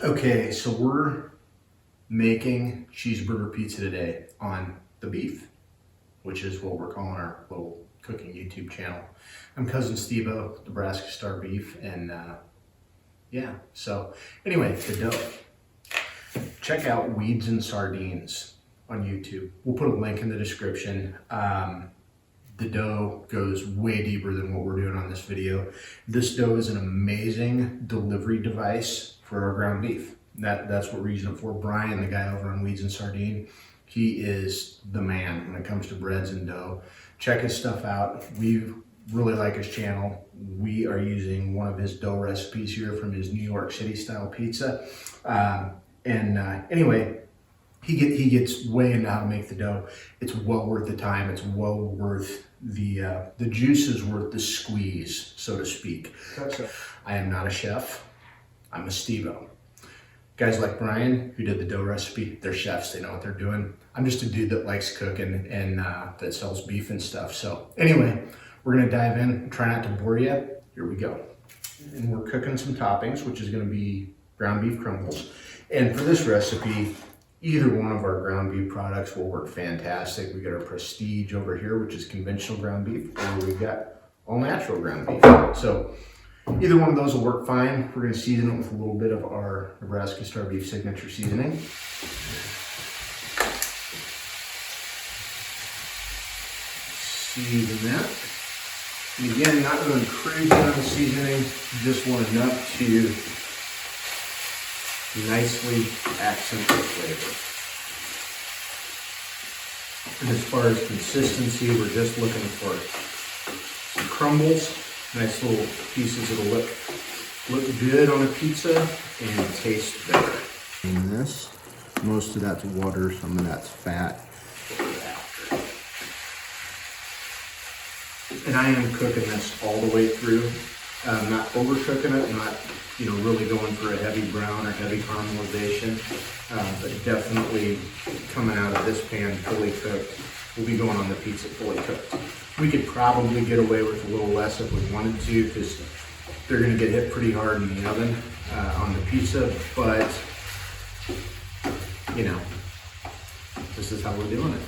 Okay, so we're making cheeseburger pizza today on the beef, which is what we're calling our little cooking YouTube channel. I'm cousin Steve-O, Nebraska Star Beef, and yeah, so anyway, the dough. Check out Weeds and Sardines on YouTube. We'll put a link in the description. The dough goes way deeper than what we're doing on this video. This dough is an amazing delivery device for our ground beef. That's what we're using it for. Brian, the guy over on Weeds and Sardine, he is the man when it comes to breads and dough. Check his stuff out. We really like his channel. We are using one of his dough recipes here from his New York City style pizza. Anyway, he gets way into how to make the dough. It's well worth the time. It's well worth the juice is worth the squeeze, so to speak. Gotcha. I am not a chef. I'm a Steve-O. Guys like Brian, who did the dough recipe, they're chefs. They know what they're doing. I'm just a dude that likes cooking and that sells beef and stuff. So anyway, we're gonna dive in. Try not to bore you. Here we go. And we're cooking some toppings, which is gonna be ground beef crumbles. And for this recipe, either one of our ground beef products will work fantastic. We got our Prestige over here, which is conventional ground beef, or we've got all natural ground beef. So either one of those will work fine. We're gonna season it with a little bit of our Nebraska Star Beef signature seasoning. Season that. And again, not going crazy on the seasoning, just want enough to nicely accent the flavor. And as far as consistency, we're just looking for some crumbles, nice little pieces that'll look good on a pizza and taste better. And this, most of that's water, some of that's fat. And I am cooking this all the way through. Not overcooking it, not really going for a heavy brown or heavy caramelization, but definitely coming out of this pan fully cooked. We'll be going on the pizza fully cooked. We could probably get away with a little less if we wanted to, because they're going to get hit pretty hard in the oven on the pizza, but this is how we're doing it.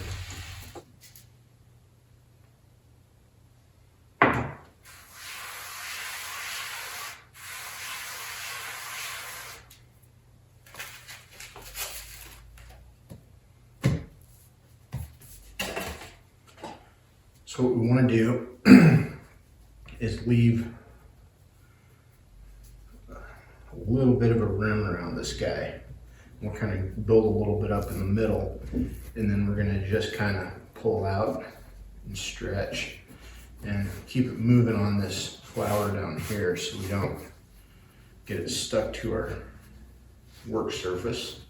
So what we want to do is leave a little bit of a rim around this guy. We'll kind of build a little bit up in the middle, and then we're going to just kind of pull out and stretch and keep it moving on this flour down here so we don't get it stuck to our work surface.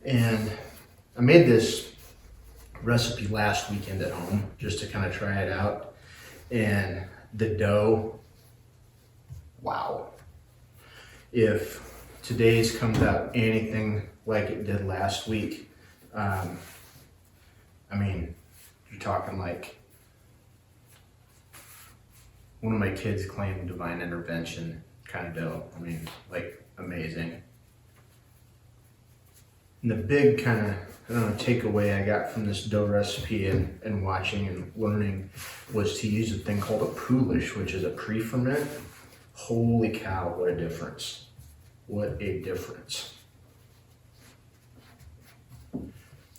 And I made this recipe last weekend at home just to kind of try it out. And the dough, wow. If today's comes out anything like it did last week, I mean, you're talking like one of my kids claimed divine intervention kind of dough. I mean, like amazing. And the big kind of, takeaway I got from this dough recipe and watching and learning was to use a thing called a poulish, which is a pre-ferment. Holy cow, what a difference. What a difference. And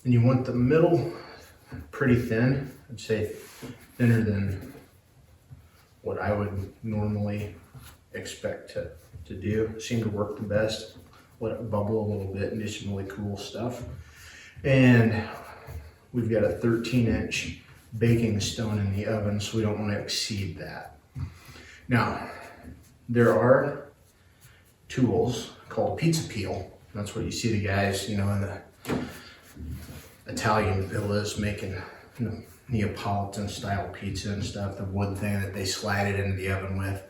you want the middle pretty thin. I'd say thinner than what I would normally expect to do. Seem to work the best. Let it bubble a little bit and do some really cool stuff. And we've got a 13-inch baking stone in the oven, so we don't want to exceed that. Now, there are tools called pizza peel. That's what you see the guys, in the Italian villas making Neapolitan style pizza and stuff, the wood thing that they slide it into the oven with.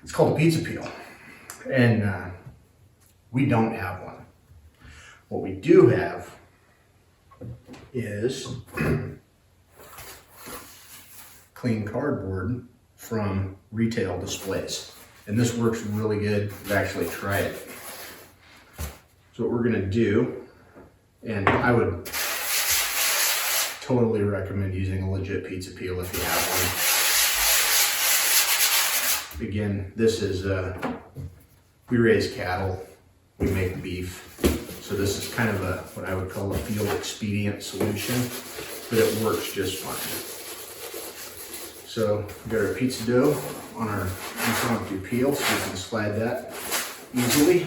It's called a pizza peel. And we don't have one. What we do have is clean cardboard from retail displays. And this works really good. I've actually tried it. So what we're gonna do, and I would totally recommend using a legit pizza peel if you have one. Again, this is, we raise cattle, we make beef. So this is kind of what I would call a field expedient solution, but it works just fine. So we got our pizza dough on our impromptu peel, so we can slide that easily.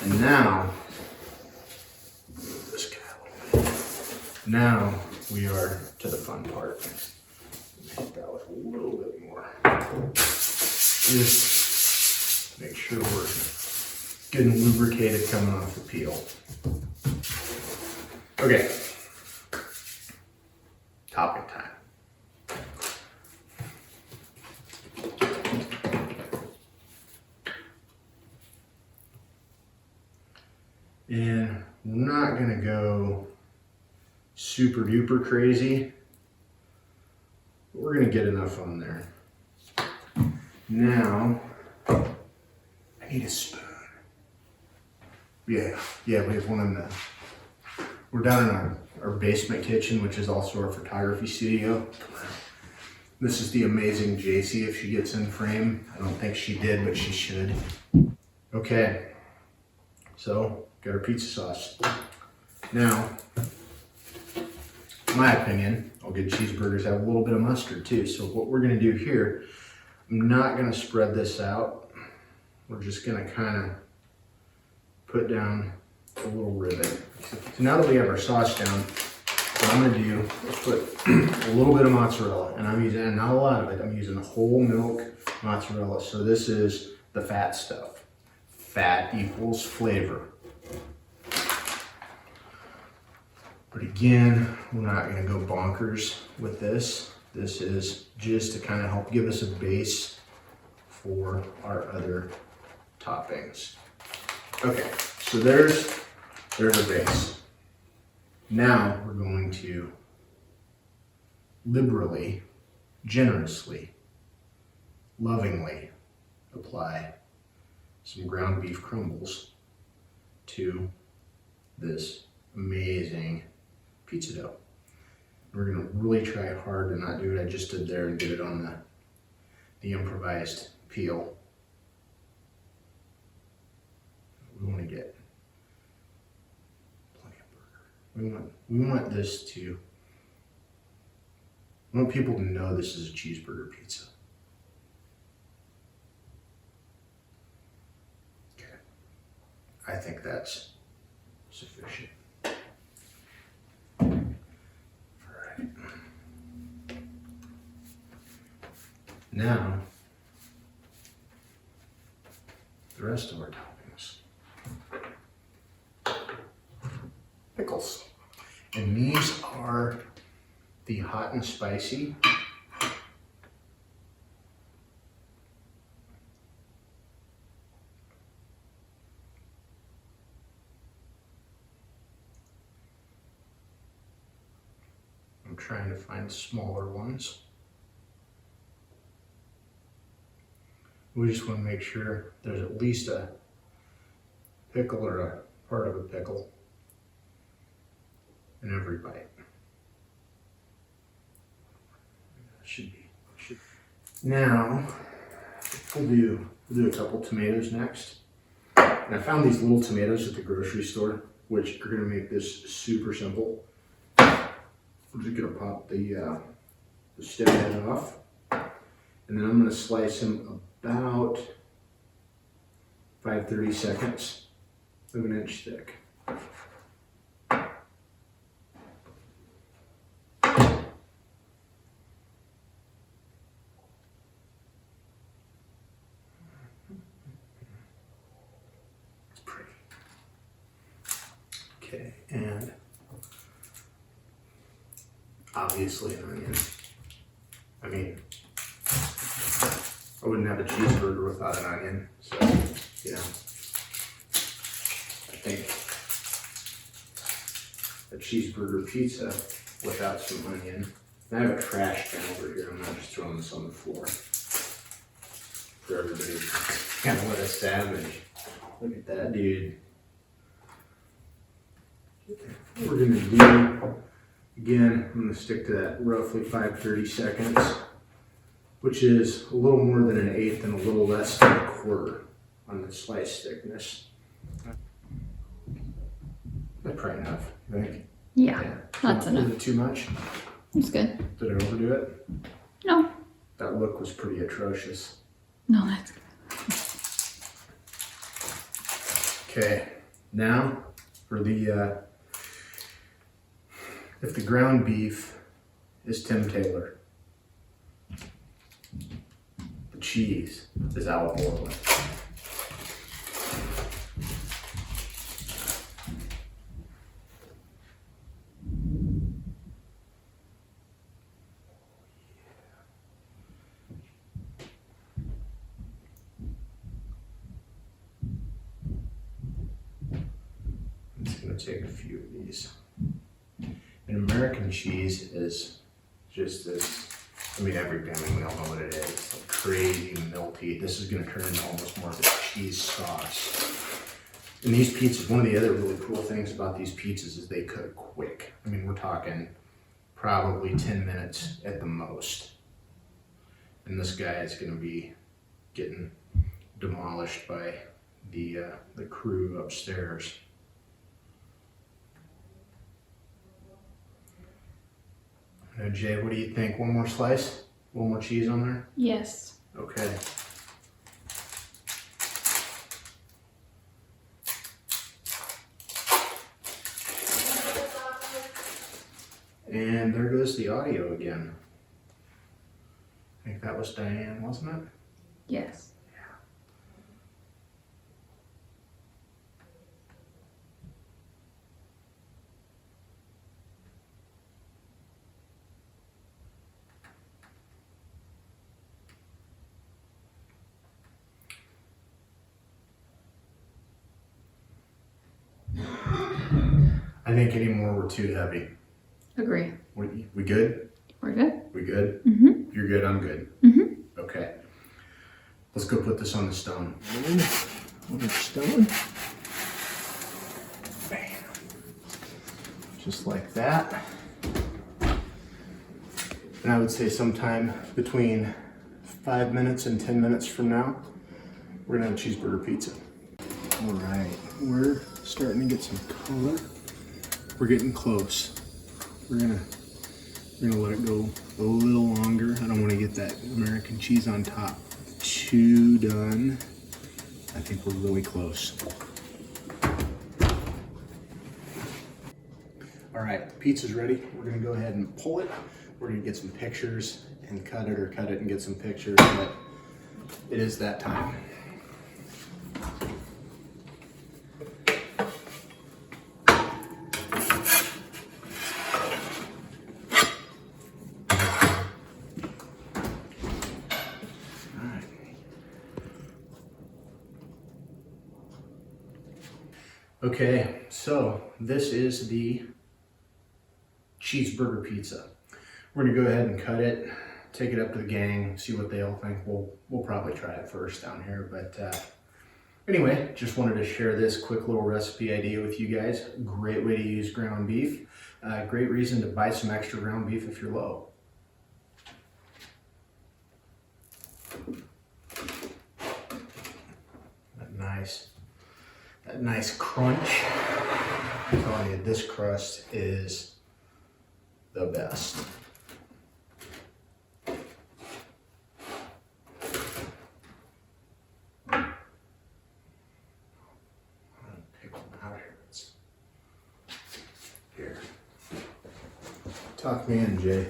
And now, this cattle. Now we are to the fun part. Hit that with a little bit more. Just make sure we're good and lubricated coming off the peel. Okay, topping time. And we're not gonna go super duper crazy, but we're gonna get enough on there. Now, I need a spoon. Yeah, we have one in we're down in our basement kitchen, which is also our photography studio. This is the amazing JC if she gets in frame. I don't think she did, but she should. Okay, so got our pizza sauce. Now, in my opinion, all good cheeseburgers have a little bit of mustard too. So what we're gonna do here, I'm not gonna spread this out. We're just gonna kind of put down a little ribbon. So now that we have our sauce down, what I'm gonna do is put a little bit of mozzarella, and I'm using, not a lot of it, I'm using whole milk mozzarella. So this is the fat stuff. Fat equals flavor. But again, we're not gonna go bonkers with this. This is just to kind of help give us a base for our other toppings. Okay, so there's a base. Now we're going to liberally, generously, lovingly apply some ground beef crumbles to this amazing pizza dough. We're gonna really try hard to not do what I just did there and get it on the improvised peel. We want to get plenty of burger. We want this to, I want people to know this is a cheeseburger pizza. Okay, I think that's sufficient. Now, the rest of our toppings. Pickles. And these are the hot and spicy. I'm trying to find smaller ones. We just want to make sure there's at least a pickle or a part of a pickle in every bite. Should be. Now we'll do a couple tomatoes next. And I found these little tomatoes at the grocery store, which are going to make this super simple. We're just going to pop the stem head off, and then I'm going to slice them about 5-30 seconds of an inch thick. It's pretty. Okay, and obviously an onion. I mean, I wouldn't have a cheeseburger without an onion, so, you know, I think a cheeseburger pizza without some onion I have a trash can over here. I'm not just throwing this on the floor for everybody. Kind of what a savage. Look at that dude. We're gonna do, again, I'm gonna stick to that roughly 5-30 seconds, which is a little more than 1/8 and a little less than 1/4 on the slice thickness. That's probably enough, I think. Yeah, that's enough. Was it too much? It's good. Did I overdo it? No. That look was pretty atrocious. No, that's good. Okay, now for the, if the ground beef is Tim Taylor, the cheese is Al Borland. I'm just going to take a few of these. And American cheese is just this, I mean, every family, we all know what it is. It's like crazy milky. This is going to turn into almost more of a cheese sauce. And these pizzas, one of the other really cool things about these pizzas is they cook quick. I mean, we're talking probably 10 minutes at the most. And this guy is going to be getting demolished by the crew upstairs. Now, Jay, what do you think? One more slice? One more cheese on there? Yes. Okay. And there goes the audio again. I think that was Diane, wasn't it? Yes. I think any more were too heavy. Agree. We good? We're good. We good? Mm-hmm. You're good, I'm good. Mm-hmm. Okay. Let's go put this on the stone. On the stone. Bam. Just like that. And I would say sometime between 5 minutes and 10 minutes from now, we're gonna have cheeseburger pizza. All right, we're starting to get some color. We're getting close. We're gonna let it go a little longer. I don't want to get that American cheese on top too done. I think we're really close. All right, pizza's ready. We're gonna go ahead and pull it. We're gonna get some pictures and cut it, or cut it and get some pictures, but it is that time. Okay, so this is the cheeseburger pizza. We're gonna go ahead and cut it, take it up to the gang, see what they all think. We'll probably try it first down here, but anyway, just wanted to share this quick little recipe idea with you guys. Great way to use ground beef. Great reason to buy some extra ground beef if you're low. That nice crunch. I'm telling you, this crust is the best. Pick one out here. Talk me in, Jay.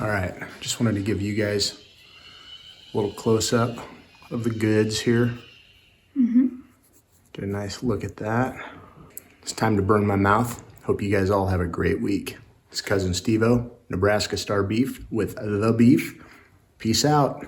All right, just wanted to give you guys a little close-up of the goods here. Get a nice look at that. It's time to burn my mouth. Hope you guys all have a great week. It's Cousin Steve-O, Nebraska Star Beef with the beef. Peace out.